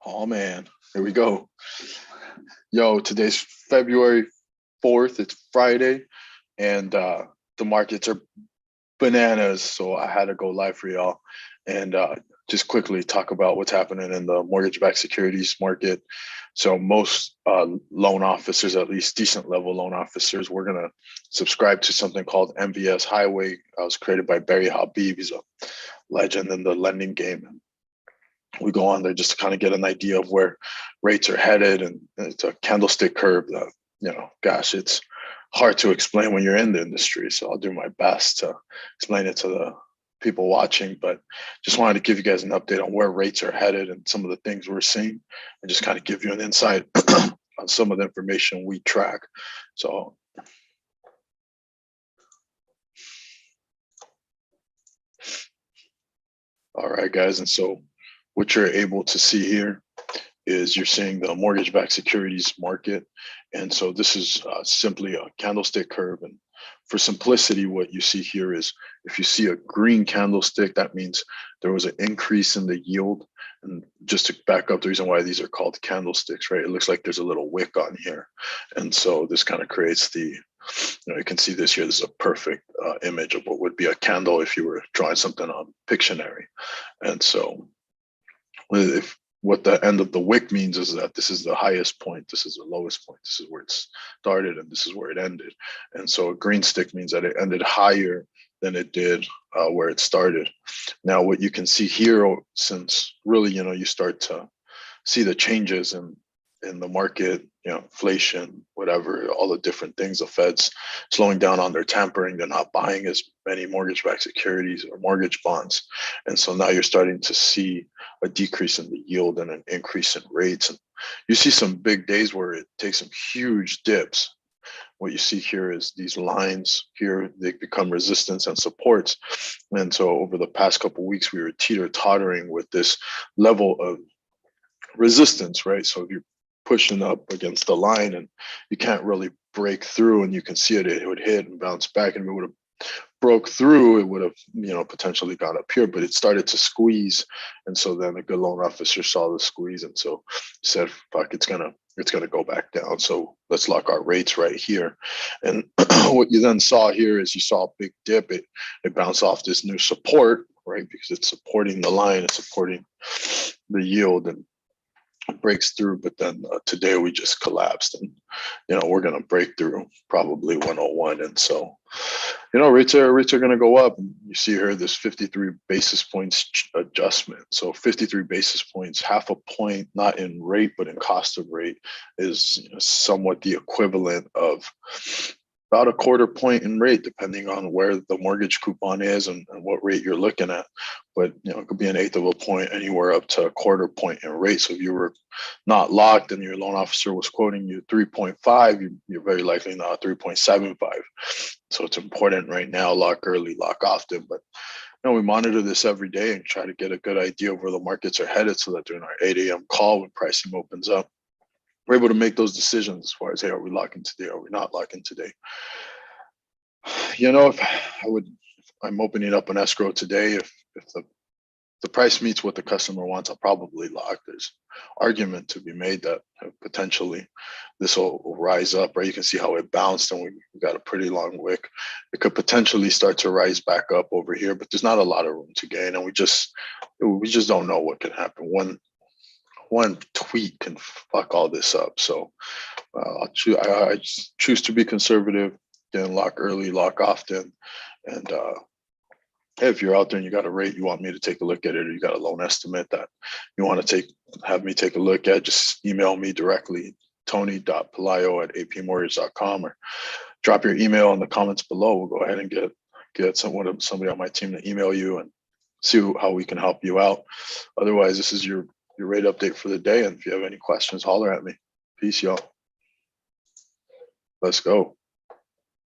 Oh man, here we go. Yo, today's February 4th. It's Friday, and the markets are bananas. So I had to go live for y'all and just quickly talk about what's happening in the mortgage-backed securities market. So most loan officers, at least decent level loan officers, we're gonna subscribe to something called MVS Highway. It was created by Barry Habib. He's a legend in the lending game. We go on there just to kind of get an idea of where rates are headed, and it's a candlestick curve that, gosh, it's hard to explain when you're in the industry. So I'll do my best to explain it to the people watching, but just wanted to give you guys an update on where rates are headed and some of the things we're seeing, and just kind of give you an insight on some of the information we track. So all right, guys, and so what you're able to see here is you're seeing the mortgage-backed securities market. And so this is simply a candlestick curve. And for simplicity, what you see here is if you see a green candlestick, that means there was an increase in the yield. And just to back up, the reason why these are called candlesticks, right? It looks like there's a little wick on here. And so this kind of creates the, you can see this here. This is a perfect image of what would be a candle if you were drawing something on Pictionary. And so if what the end of the wick means is that this is the highest point, this is the lowest point, this is where it started, and this is where it ended. And so a green stick means that it ended higher than it did where it started. Now, what you can see here, since really, you start to see the changes in the market, inflation, whatever, all the different things, the Fed's slowing down on their tampering. They're not buying as many mortgage-backed securities or mortgage bonds. And so now you're starting to see a decrease in the yield and an increase in rates. And you see some big days where it takes some huge dips. What you see here is these lines here, they become resistance and supports. And so over the past couple of weeks, we were teeter-tottering with this level of resistance, right? So if you're pushing up against the line and you can't really break through, and you can see it would hit and bounce back, and if it would have broke through, it would have potentially gone up here, but it started to squeeze. And so then a good loan officer saw the squeeze, and so said, fuck, it's gonna go back down, so let's lock our rates right here. And what you then saw here is you saw a big dip. It bounced off this new support, right? Because it's supporting the line, it's supporting the yield, and breaks through. But then today we just collapsed, and we're going to break through probably 101. And so rates are going to go up. And you see here this 53 basis points adjustment. So 53 basis points, half a point, not in rate but in cost of rate, is somewhat the equivalent of about a quarter point in rate, depending on where the mortgage coupon is and what rate you're looking at. But it could be an eighth of a point, anywhere up to a quarter point in rate. So if you were not locked and your loan officer was quoting you 3.5, you're very likely not 3.75. So it's important right now, lock early, lock often. But we monitor this every day and try to get a good idea of where the markets are headed, so that during our 8 a.m. call, when pricing opens up, we're able to make those decisions as far as, hey, are we locking today? Are we not locking today? If I'm opening up an escrow today, if the price meets what the customer wants, I'll probably lock. There's argument to be made that potentially this will rise up, right? You can see how it bounced, and we got a pretty long wick. It could potentially start to rise back up over here, but there's not a lot of room to gain, and we just don't know what can happen. One tweet can fuck all this up. So I choose to be conservative, then lock early, lock often. And if you're out there and you got a rate you want me to take a look at it, or you got a loan estimate that you want to have me take a look at, just email me directly, tony.pelayo@apmortgage.com, or drop your email in the comments below. We'll go ahead and get somebody on my team to email you and see how we can help you out. Otherwise, this is your rate update for the day. And if you have any questions, holler at me. Peace, y'all. Let's go.